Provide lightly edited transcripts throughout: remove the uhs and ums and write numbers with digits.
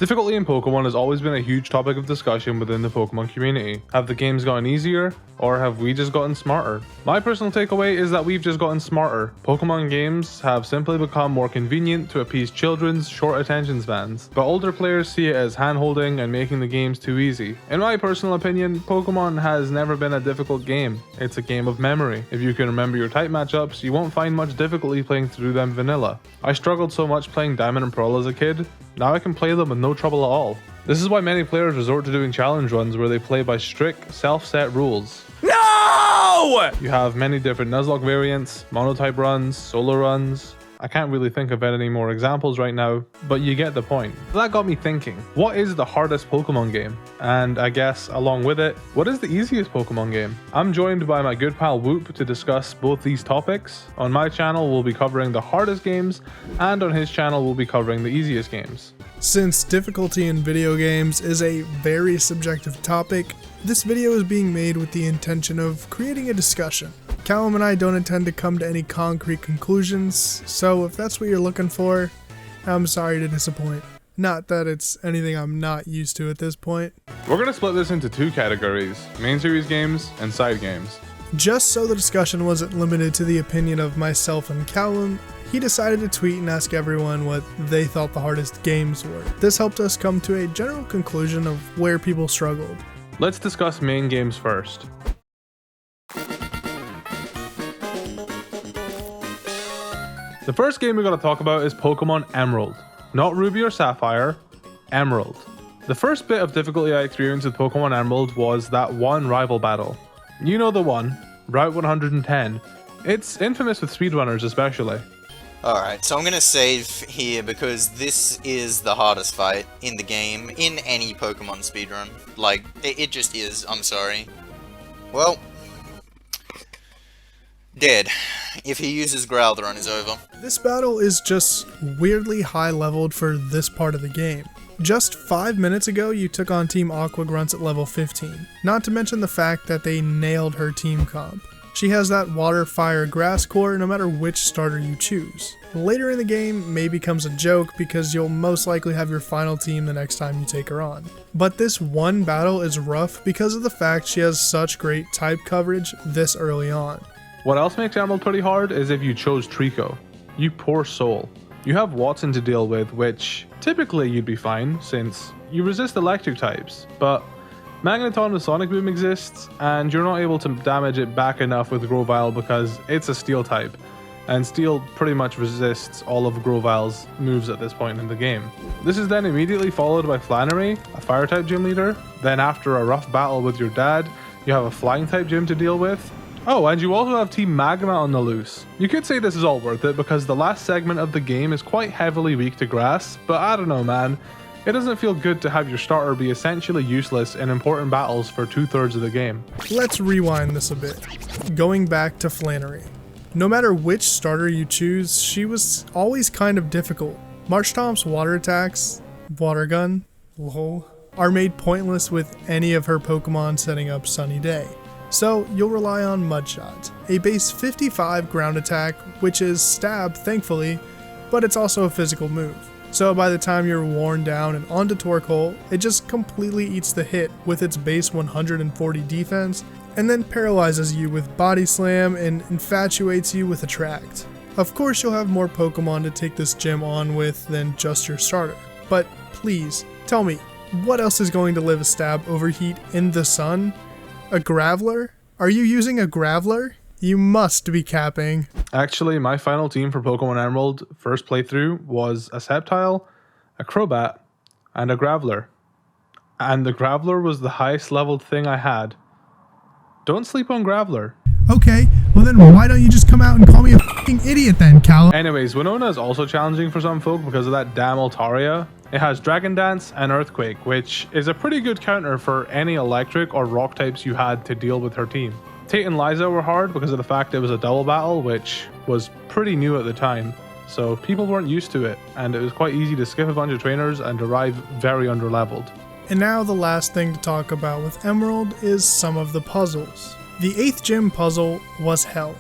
Difficulty in Pokemon has always been a huge topic of discussion within the Pokemon community. Have the games gotten easier, or have we just gotten smarter? My personal takeaway is that we've just gotten smarter. Pokemon games have simply become more convenient to appease children's short attention spans, but older players see it as hand-holding and making the games too easy. In my personal opinion, Pokemon has never been a difficult game. It's a game of memory. If you can remember your type matchups, you won't find much difficulty playing through them vanilla. I struggled so much playing Diamond and Pearl as a kid. Now I can play them with no trouble at all. This is why many players resort to doing challenge runs where they play by strict, self-set rules. No! You have many different Nuzlocke variants, monotype runs, solo runs. I can't really think of any more examples right now, but you get the point. That got me thinking, what is the hardest Pokemon game? And I guess, along with it, what is the easiest Pokemon game? I'm joined by my good pal Woop to discuss both these topics. On my channel, we'll be covering the hardest games, and on his channel, we'll be covering the easiest games. Since difficulty in video games is a very subjective topic, this video is being made with the intention of creating a discussion. Callum and I don't intend to come to any concrete conclusions, so if that's what you're looking for, I'm sorry to disappoint. Not that it's anything I'm not used to at this point. We're going to split this into two categories, main series games and side games. Just so the discussion wasn't limited to the opinion of myself and Callum, he decided to tweet and ask everyone what they thought the hardest games were. This helped us come to a general conclusion of where people struggled. Let's discuss main games first. The first game we're going to talk about is Pokemon Emerald. Not Ruby or Sapphire, Emerald. The first bit of difficulty I experienced with Pokemon Emerald was that one rival battle. You know the one, Route 110. It's infamous with speedrunners especially. Alright, so I'm gonna save here because this is the hardest fight in the game, in any Pokemon speedrun. Like, it just is, I'm sorry. Well, dead. If he uses Growlithe, run is over. This battle is just weirdly high leveled for this part of the game. Just 5 minutes ago, you took on Team Aqua Grunts at level 15. Not to mention the fact that they nailed her team comp. She has that water, fire, grass core no matter which starter you choose. Later in the game may becomes a joke because you'll most likely have your final team the next time you take her on. But this one battle is rough because of the fact she has such great type coverage this early on. What else makes Emerald pretty hard is if you chose Trico. You poor soul. You have Watson to deal with, which typically you'd be fine since you resist electric types, but Magneton with Sonic Boom exists, and you're not able to damage it back enough with Grovyle because it's a Steel type, and Steel pretty much resists all of Grovyle's moves at this point in the game. This is then immediately followed by Flannery, a Fire type gym leader. Then after a rough battle with your dad, you have a Flying type gym to deal with. Oh, and you also have Team Magma on the loose. You could say this is all worth it because the last segment of the game is quite heavily weak to grass, but I don't know, man. It doesn't feel good to have your starter be essentially useless in important battles for 2/3 of the game. Let's rewind this a bit. Going back to Flannery. No matter which starter you choose, she was always kind of difficult. Marshtomp's water attacks, Water Gun, lol, are made pointless with any of her Pokemon setting up Sunny Day. So you'll rely on Mudshot, a base 55 ground attack, which is stab thankfully, but it's also a physical move. So by the time you're worn down and onto Torkoal, it just completely eats the hit with its base 140 defense, and then paralyzes you with Body Slam and infatuates you with Attract. Of course you'll have more Pokemon to take this gym on with than just your starter, but please, tell me, what else is going to live a stab overheat in the sun? A Graveler? Are you using a Graveler? You must be capping. Actually, my final team for Pokemon Emerald first playthrough was a Sceptile, a Crobat, and a Graveler. And the Graveler was the highest leveled thing I had. Don't sleep on Graveler. Okay, well then why don't you just come out and call me a f***ing idiot then, Callum? Anyways, Winona is also challenging for some folk because of that damn Altaria. It has Dragon Dance and Earthquake, which is a pretty good counter for any electric or rock types you had to deal with her team. Tate and Liza were hard because of the fact it was a double battle, which was pretty new at the time, so people weren't used to it, and it was quite easy to skip a bunch of trainers and arrive very underleveled. And now the last thing to talk about with Emerald is some of the puzzles. The 8th gym puzzle was hell.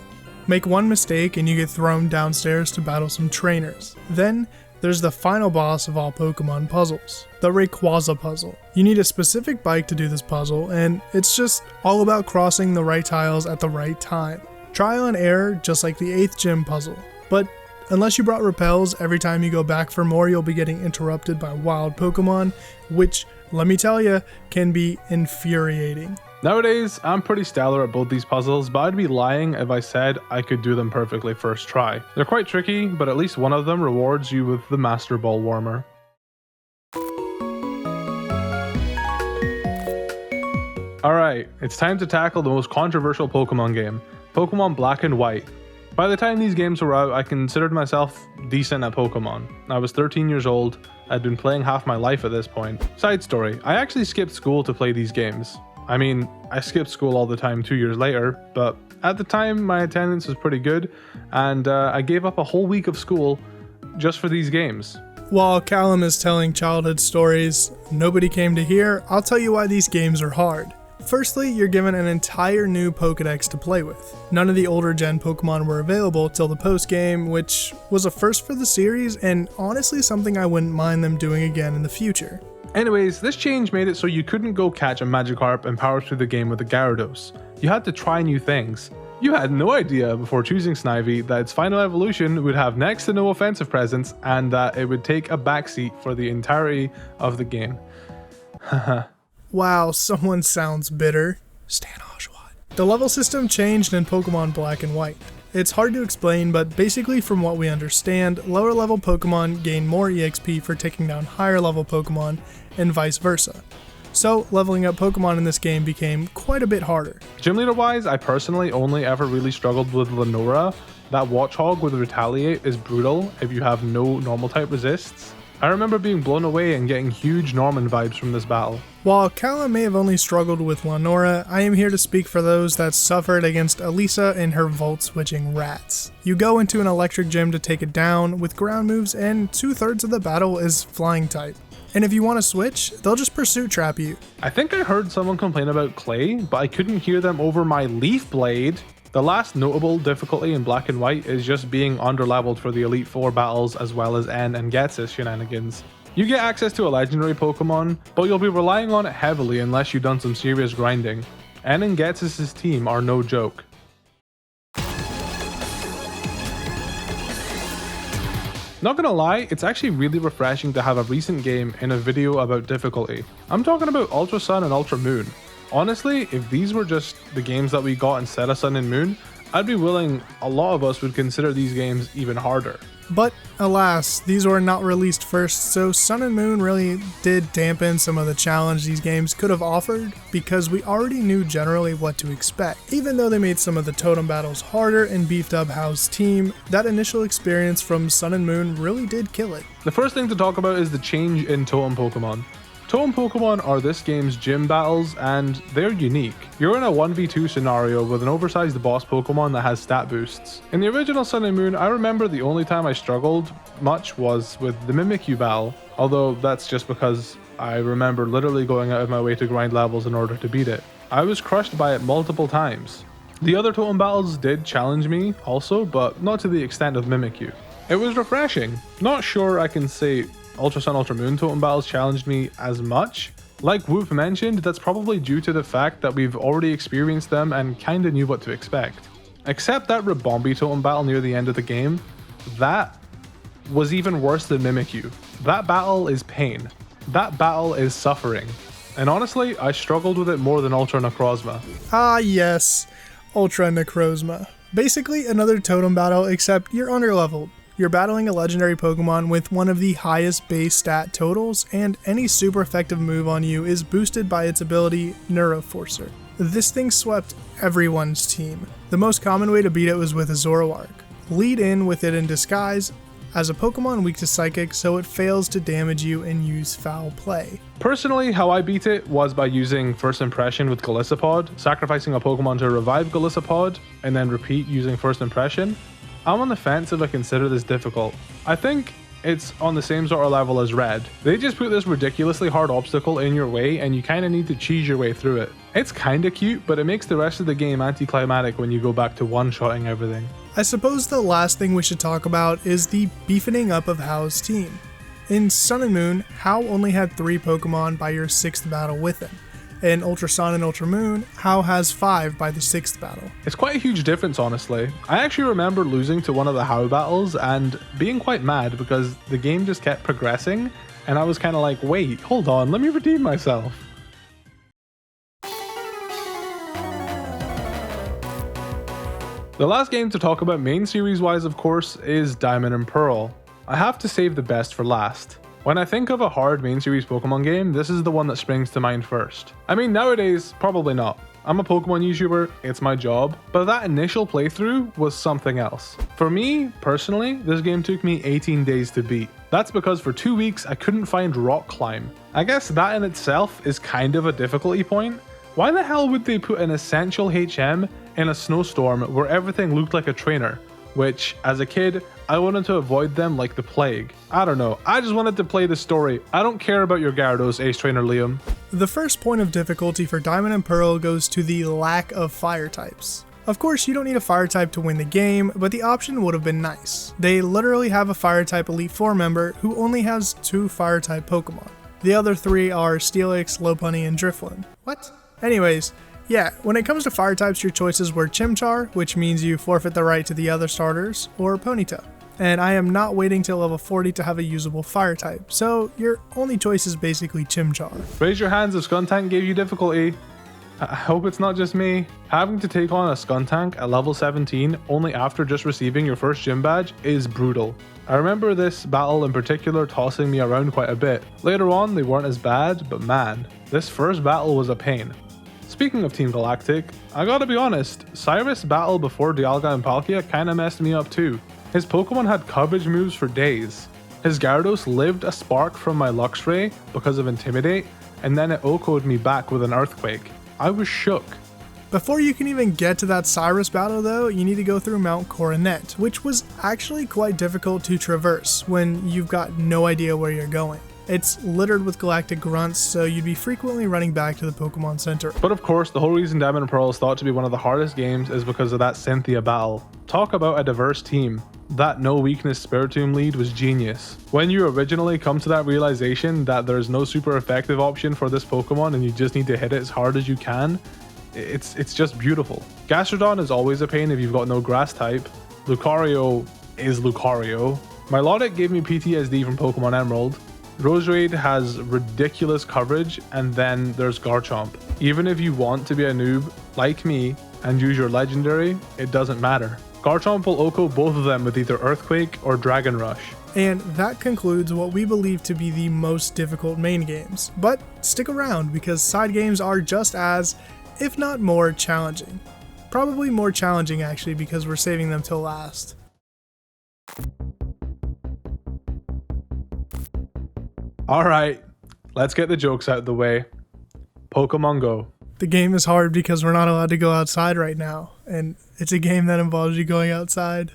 Make one mistake and you get thrown downstairs to battle some trainers. Then there's the final boss of all Pokemon puzzles, the Rayquaza puzzle. You need a specific bike to do this puzzle, and it's just all about crossing the right tiles at the right time. Trial and error, just like the 8th gym puzzle. But unless you brought repels, every time you go back for more, you'll be getting interrupted by wild Pokemon, which, let me tell you, can be infuriating. Nowadays, I'm pretty stellar at both these puzzles, but I'd be lying if I said I could do them perfectly first try. They're quite tricky, but at least one of them rewards you with the Master Ball Warmer. Alright, it's time to tackle the most controversial Pokemon game, Pokemon Black and White. By the time these games were out, I considered myself decent at Pokemon. I was 13 years old, I'd been playing half my life at this point. Side story, I actually skipped school to play these games. I mean, I skipped school all the time 2 years later, but at the time my attendance was pretty good, and I gave up a whole week of school just for these games. While Callum is telling childhood stories nobody came to hear, I'll tell you why these games are hard. Firstly, you're given an entire new Pokedex to play with. None of the older gen Pokemon were available till the post-game, which was a first for the series, and honestly something I wouldn't mind them doing again in the future. Anyways, this change made it so you couldn't go catch a Magikarp and power through the game with a Gyarados. You had to try new things. You had no idea before choosing Snivy that its final evolution would have next to no offensive presence and that it would take a backseat for the entirety of the game. Haha. Wow, someone sounds bitter. Stan Oshawott. The level system changed in Pokemon Black and White. It's hard to explain, but basically from what we understand, lower level Pokemon gain more EXP for taking down higher level Pokemon, and vice versa. So leveling up Pokemon in this game became quite a bit harder. Gym leader wise, I personally only ever really struggled with Lenora. That Watchog with Retaliate is brutal if you have no normal type resists. I remember being blown away and getting huge Norman vibes from this battle. While Callum may have only struggled with Lenora, I am here to speak for those that suffered against Elisa and her volt-switching rats. You go into an electric gym to take it down with ground moves, and 2/3 of the battle is flying type. And if you want to switch, they'll just pursuit trap you. I think I heard someone complain about Clay, but I couldn't hear them over my Leaf Blade. The last notable difficulty in Black and White is just being underleveled for the Elite Four battles as well as N and Getsis shenanigans. You get access to a legendary Pokemon, but you'll be relying on it heavily unless you've done some serious grinding. N and Getsis' team are no joke. Not gonna lie, it's actually really refreshing to have a recent game in a video about difficulty. I'm talking about Ultra Sun and Ultra Moon. Honestly, if these were just the games that we got instead of Sun and Moon, I'd be willing a lot of us would consider these games even harder. But alas, these were not released first, so Sun and Moon really did dampen some of the challenge these games could have offered because we already knew generally what to expect. Even though they made some of the totem battles harder and beefed up Hao's team, that initial experience from Sun and Moon really did kill it. The first thing to talk about is the change in Totem Pokemon. Totem Pokemon are this game's gym battles, and they're unique. You're in a 1v2 scenario with an oversized boss Pokemon that has stat boosts. In the original Sun and Moon, I remember the only time I struggled much was with the Mimikyu battle, although that's just because I remember literally going out of my way to grind levels in order to beat it. I was crushed by it multiple times. The other Totem battles did challenge me also, but not to the extent of Mimikyu. It was refreshing. Not sure I can say Ultra Sun, Ultra Moon Totem battles challenged me as much. Like Woop mentioned, that's probably due to the fact that we've already experienced them and kinda knew what to expect. Except that Ribombee Totem battle near the end of the game, that was even worse than Mimikyu. That battle is pain. That battle is suffering. And honestly, I struggled with it more than Ultra Necrozma. Ah yes, Ultra Necrozma. Basically another totem battle except you're underleveled. You're battling a legendary Pokemon with one of the highest base stat totals, and any super effective move on you is boosted by its ability Neuroforcer. This thing swept everyone's team. The most common way to beat it was with a Zoroark. Lead in with it in disguise as a Pokemon weak to Psychic, so it fails to damage you and use foul play. Personally, how I beat it was by using First Impression with Golisopod, sacrificing a Pokemon to revive Golisopod, and then repeat using First Impression. I'm on the fence if I consider this difficult. I think it's on the same sort of level as Red. They just put this ridiculously hard obstacle in your way and you kinda need to cheese your way through it. It's kinda cute, but it makes the rest of the game anticlimactic when you go back to one-shotting everything. I suppose the last thing we should talk about is the beefing up of Hao's team. In Sun and Moon, Hao only had 3 Pokemon by your 6th battle with him. In Ultra Sun and Ultra Moon, Hao has 5 by the 6th battle. It's quite a huge difference, honestly. I actually remember losing to one of the Hao battles and being quite mad because the game just kept progressing, and I was kind of like, wait, hold on, let me redeem myself. The last game to talk about main series wise, of course, is Diamond and Pearl. I have to save the best for last. When I think of a hard main series Pokemon game, this is the one that springs to mind first. I mean, nowadays, probably not. I'm a Pokemon YouTuber, it's my job, but that initial playthrough was something else. For me, personally, this game took me 18 days to beat. That's because for 2 weeks I couldn't find Rock Climb. I guess that in itself is kind of a difficulty point. Why the hell would they put an essential HM in a snowstorm where everything looked like a trainer? Which, as a kid, I wanted to avoid them like the plague. I don't know, I just wanted to play the story. I don't care about your Gyarados, Ace Trainer Liam. The first point of difficulty for Diamond and Pearl goes to the lack of fire types. Of course, you don't need a fire type to win the game, but the option would have been nice. They literally have a fire type Elite 4 member who only has 2 fire type Pokemon. The other 3 are Steelix, Lopunny, and Drifloon. What? Anyways, yeah, when it comes to fire types, your choices were Chimchar, which means you forfeit the right to the other starters, or Ponyta. And I am not waiting till level 40 to have a usable fire type, so your only choice is basically Chimchar. Raise your hands if Skuntank gave you difficulty. I hope it's not just me. Having to take on a Skuntank at level 17 only after just receiving your first gym badge is brutal. I remember this battle in particular tossing me around quite a bit. Later on they weren't as bad, but man, this first battle was a pain. Speaking of Team Galactic, I gotta be honest, Cyrus' battle before Dialga and Palkia kinda messed me up too. His Pokemon had coverage moves for days. His Gyarados lived a spark from my Luxray because of Intimidate, and then it OHKO'd me back with an Earthquake. I was shook. Before you can even get to that Cyrus battle though, you need to go through Mount Coronet, which was actually quite difficult to traverse when you've got no idea where you're going. It's littered with galactic grunts, so you'd be frequently running back to the Pokemon Center. But of course, the whole reason Diamond and Pearl is thought to be one of the hardest games is because of that Cynthia battle. Talk about a diverse team. That no weakness Spiritomb lead was genius. When you originally come to that realization that there's no super effective option for this Pokemon and you just need to hit it as hard as you can, it's just beautiful. Gastrodon is always a pain if you've got no grass type. Lucario is Lucario. Milotic gave me PTSD from Pokemon Emerald. Roserade has ridiculous coverage, and then there's Garchomp. Even if you want to be a noob like me and use your legendary, it doesn't matter. Garchomp will OHKO both of them with either Earthquake or Dragon Rush. And that concludes what we believe to be the most difficult main games. But stick around because side games are just as, if not more, challenging. Probably more challenging actually because we're saving them till last. Alright, let's get the jokes out of the way. Pokemon Go. The game is hard because we're not allowed to go outside right now, and it's a game that involves you going outside.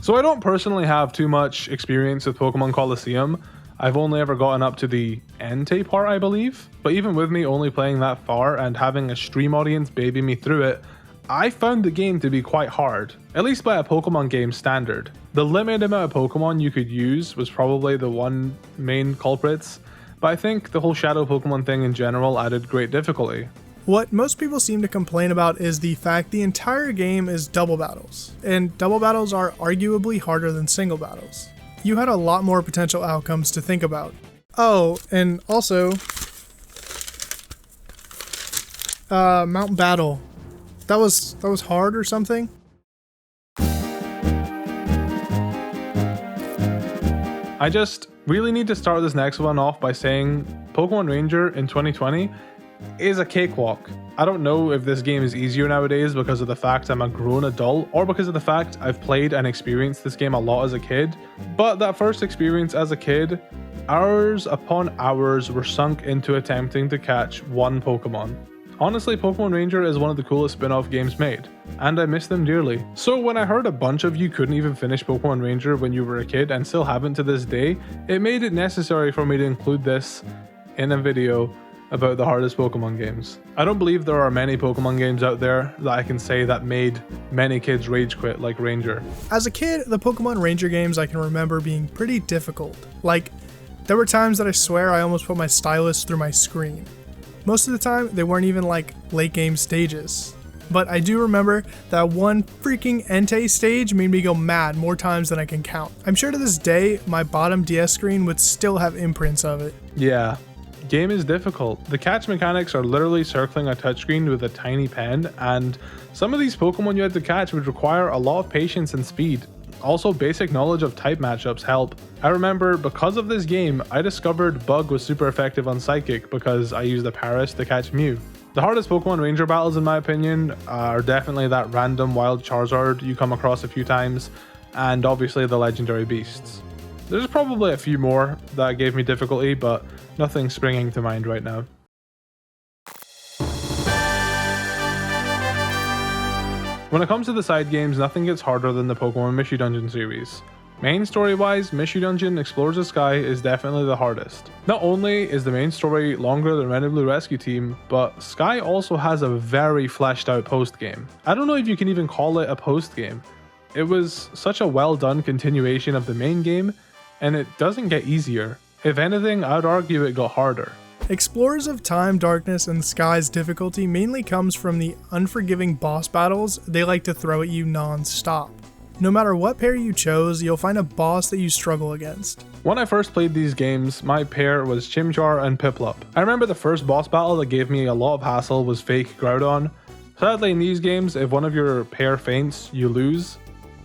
So I don't personally have too much experience with Pokemon Colosseum. I've only ever gotten up to the Entei part, I believe. But even with me only playing that far and having a stream audience baby me through it, I found the game to be quite hard, at least by a Pokemon game standard. The limited amount of Pokemon you could use was probably the one main culprits, but I think the whole Shadow Pokemon thing in general added great difficulty. What most people seem to complain about is the fact the entire game is double battles, and double battles are arguably harder than single battles. You had a lot more potential outcomes to think about. Oh, and also, Mount Battle. That was hard or something? I just really need to start this next one off by saying Pokemon Ranger in 2020 is a cakewalk. I don't know if this game is easier nowadays because of the fact I'm a grown adult or because of the fact I've played and experienced this game a lot as a kid, but that first experience as a kid, hours upon hours were sunk into attempting to catch one Pokemon. Honestly, Pokemon Ranger is one of the coolest spin-off games made, and I miss them dearly. So when I heard a bunch of you couldn't even finish Pokemon Ranger when you were a kid and still haven't to this day, it made it necessary for me to include this in a video about the hardest Pokemon games. I don't believe there are many Pokemon games out there that I can say that made many kids rage quit like Ranger. As a kid, the Pokemon Ranger games I can remember being pretty difficult. Like, there were times that I swear I almost put my stylus through my screen. Most of the time, they weren't even like late game stages. But I do remember that one freaking Entei stage made me go mad more times than I can count. I'm sure to this day, my bottom DS screen would still have imprints of it. Yeah, game is difficult. The catch mechanics are literally circling a touchscreen with a tiny pen, and some of these Pokemon you had to catch would require a lot of patience and speed. Also, basic knowledge of type matchups help. I remember because of this game, I discovered Bug was super effective on Psychic because I used a Paris to catch Mew. The hardest Pokemon Ranger battles, in my opinion, are definitely that random wild Charizard you come across a few times, and obviously the legendary beasts. There's probably a few more that gave me difficulty, but nothing springing to mind right now. When it comes to the side games, nothing gets harder than the Pokemon Mystery Dungeon series. Main story-wise, Mystery Dungeon Explorers of Sky is definitely the hardest. Not only is the main story longer than Red and Blue Rescue Team, but Sky also has a very fleshed out post-game. I don't know if you can even call it a post-game. It was such a well done continuation of the main game, and it doesn't get easier. If anything, I'd argue it got harder. Explorers of Time, Darkness, and Sky's difficulty mainly comes from the unforgiving boss battles they like to throw at you non-stop. No matter what pair you chose, you'll find a boss that you struggle against. When I first played these games, my pair was Chimchar and Piplup. I remember the first boss battle that gave me a lot of hassle was fake Groudon. Sadly, in these games, if one of your pair faints, you lose.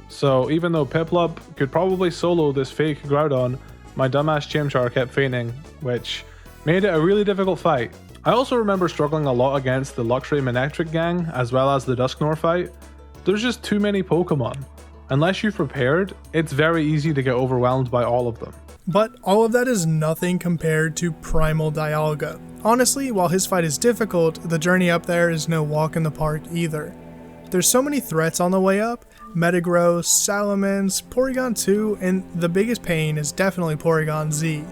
So even though Piplup could probably solo this fake Groudon, my dumbass Chimchar kept fainting, which made it a really difficult fight. I also remember struggling a lot against the Luxray Manectric gang, as well as the Dusknoir fight. There's just too many Pokemon. Unless you've prepared, it's very easy to get overwhelmed by all of them. But all of that is nothing compared to Primal Dialga. Honestly, while his fight is difficult, the journey up there is no walk in the park either. There's so many threats on the way up: Metagross, Salamence, Porygon 2, and the biggest pain is definitely Porygon Z.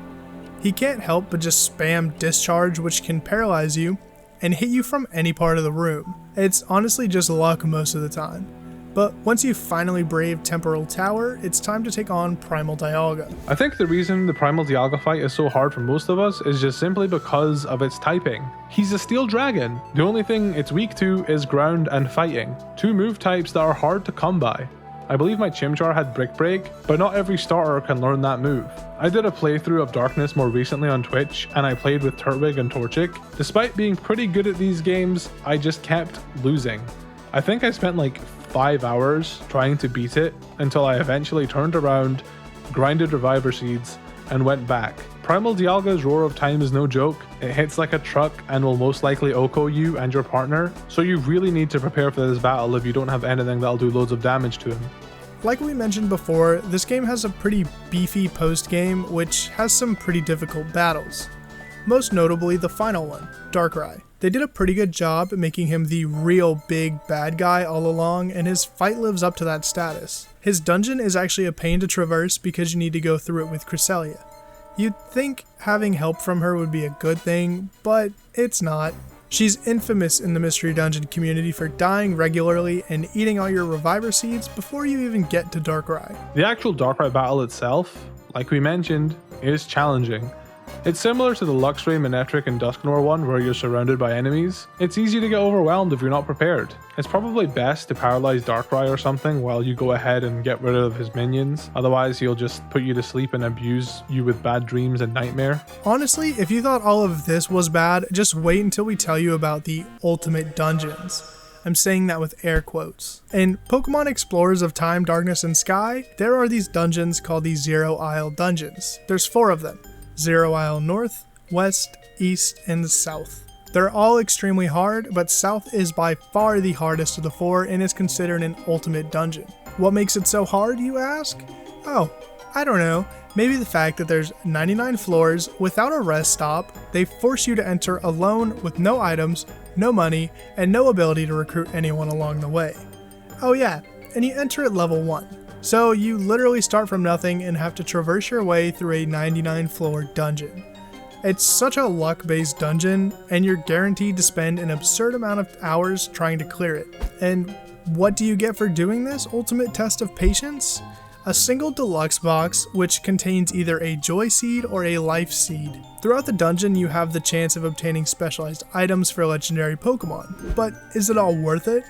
He can't help but just spam Discharge, which can paralyze you and hit you from any part of the room. It's honestly just luck most of the time. But once you finally brave Temporal Tower, it's time to take on Primal Dialga. I think the reason the Primal Dialga fight is so hard for most of us is just simply because of its typing. He's a Steel Dragon. The only thing it's weak to is Ground and Fighting, two move types that are hard to come by. I believe my Chimchar had Brick Break, but not every starter can learn that move. I did a playthrough of Darkness more recently on Twitch, and I played with Turtwig and Torchic. Despite being pretty good at these games, I just kept losing. I think I spent like 5 hours trying to beat it until I eventually turned around, grinded Reviver Seeds, and went back. Primal Dialga's Roar of Time is no joke. It hits like a truck and will most likely OHKO you and your partner, so you really need to prepare for this battle if you don't have anything that'll do loads of damage to him. Like we mentioned before, this game has a pretty beefy post-game which has some pretty difficult battles. Most notably the final one, Darkrai. They did a pretty good job at making him the real big bad guy all along, and his fight lives up to that status. His dungeon is actually a pain to traverse because you need to go through it with Cresselia. You'd think having help from her would be a good thing, but it's not. She's infamous in the Mystery Dungeon community for dying regularly and eating all your Reviver Seeds before you even get to Darkrai. The actual Darkrai battle itself, like we mentioned, is challenging. It's similar to the Luxray, Manectric, and Dusknoir one where you're surrounded by enemies. It's easy to get overwhelmed if you're not prepared. It's probably best to paralyze Darkrai or something while you go ahead and get rid of his minions, otherwise he'll just put you to sleep and abuse you with bad dreams and nightmare. Honestly, if you thought all of this was bad, just wait until we tell you about the ultimate dungeons. I'm saying that with air quotes. In Pokemon Explorers of Time, Darkness, and Sky, there are these dungeons called the Zero Isle Dungeons. There's 4 of them. Zero Isle North, West, East, and South. They're all extremely hard, but South is by far the hardest of the 4 and is considered an ultimate dungeon. What makes it so hard, you ask? Oh, I don't know. Maybe the fact that there's 99 floors without a rest stop, they force you to enter alone with no items, no money, and no ability to recruit anyone along the way. Oh yeah, and you enter at level 1. So you literally start from nothing and have to traverse your way through a 99 floor dungeon. It's such a luck-based dungeon, and you're guaranteed to spend an absurd amount of hours trying to clear it. And what do you get for doing this ultimate test of patience? A single deluxe box, which contains either a joy seed or a life seed. Throughout the dungeon, you have the chance of obtaining specialized items for legendary Pokemon. But is it all worth it?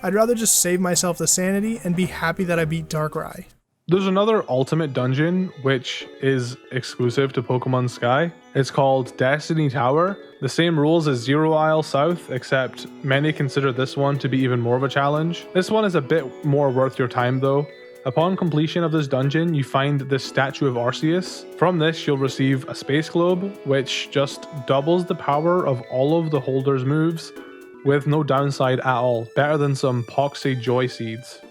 I'd rather just save myself the sanity and be happy that I beat Darkrai. There's another ultimate dungeon which is exclusive to Pokemon Sky. It's called Destiny Tower. The same rules as Zero Isle South, except many consider this one to be even more of a challenge. This one is a bit more worth your time though. Upon completion of this dungeon, you find this statue of Arceus. From this, you'll receive a space globe, which just doubles the power of all of the holder's moves, with no downside at all. Better than some Poxy Joy Seeds.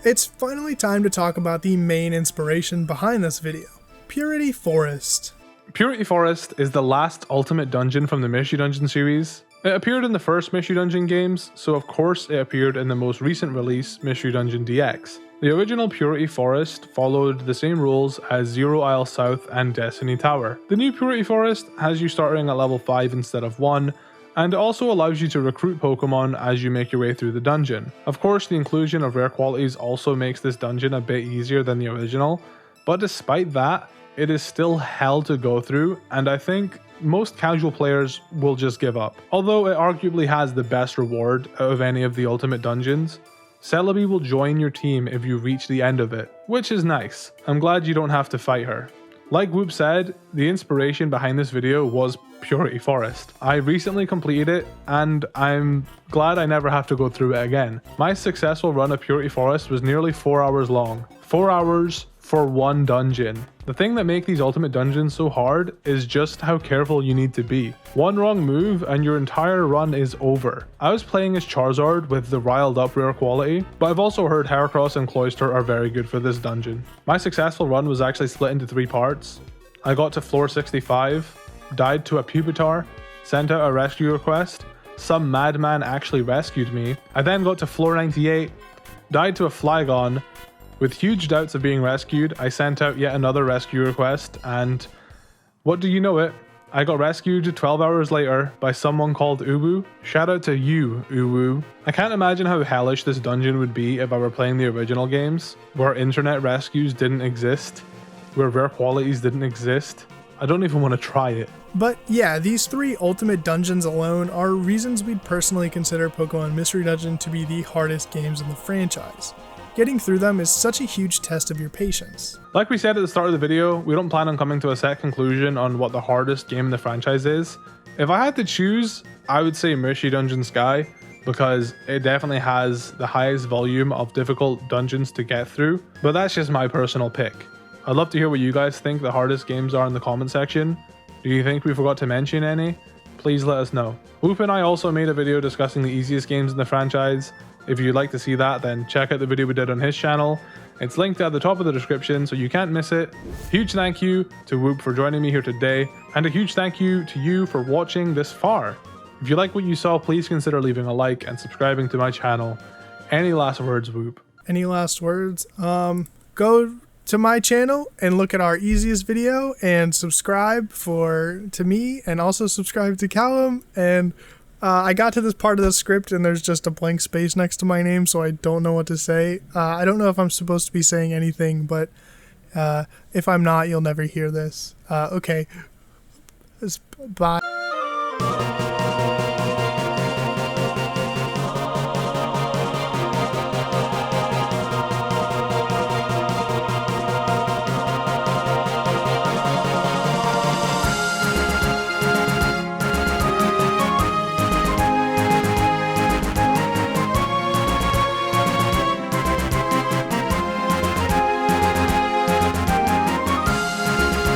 It's finally time to talk about the main inspiration behind this video, Purity Forest. Purity Forest is the last ultimate dungeon from the Mystery Dungeon series. It appeared in the first Mystery Dungeon games, so of course it appeared in the most recent release, Mystery Dungeon DX. The original Purity Forest followed the same rules as Zero Isle South and Destiny Tower. The new Purity Forest has you starting at level 5 instead of 1, and it also allows you to recruit Pokemon as you make your way through the dungeon. Of course, the inclusion of rare qualities also makes this dungeon a bit easier than the original, but despite that, it is still hell to go through, and I think most casual players will just give up. Although it arguably has the best reward out of any of the ultimate dungeons, Celebi will join your team if you reach the end of it, which is nice. I'm glad you don't have to fight her. Like Woop said, the inspiration behind this video was Purity Forest. I recently completed it, and I'm glad I never have to go through it again. My successful run of Purity Forest was nearly 4 hours long. 4 hours for one dungeon. The thing that makes these ultimate dungeons so hard is just how careful you need to be. One wrong move and your entire run is over. I was playing as Charizard with the riled up rare quality, but I've also heard Heracross and Cloyster are very good for this dungeon. My successful run was actually split into 3 parts. I got to floor 65, died to a Pupitar, sent out a rescue request, some madman actually rescued me. I then got to floor 98, died to a Flygon. With huge doubts of being rescued, I sent out yet another rescue request, and what do you know it? I got rescued 12 hours later by someone called Uwu. Shout out to you, Uwu. I can't imagine how hellish this dungeon would be if I were playing the original games, where internet rescues didn't exist, where rare qualities didn't exist. I don't even want to try it. But yeah, these 3 ultimate dungeons alone are reasons we'd personally consider Pokemon Mystery Dungeon to be the hardest games in the franchise. Getting through them is such a huge test of your patience. Like we said at the start of the video, we don't plan on coming to a set conclusion on what the hardest game in the franchise is. If I had to choose, I would say Mystery Dungeon Sky, because it definitely has the highest volume of difficult dungeons to get through, but that's just my personal pick. I'd love to hear what you guys think the hardest games are in the comment section. Do you think we forgot to mention any? Please let us know. Woop and I also made a video discussing the easiest games in the franchise. If you'd like to see that, then check out the video we did on his channel. It's linked at the top of the description so you can't miss it. Huge thank you to Woop for joining me here today, and a huge thank you to you for watching this far. If you like what you saw, please consider leaving a like and subscribing to my channel. Any last words, Woop? Any last words? Go to my channel and look at our easiest video and subscribe to me, and also subscribe to Callum. And I got to this part of the script and there's just a blank space next to my name, so I don't know what to say. I don't know if I'm supposed to be saying anything, but if I'm not, you'll never hear this. Okay. Bye.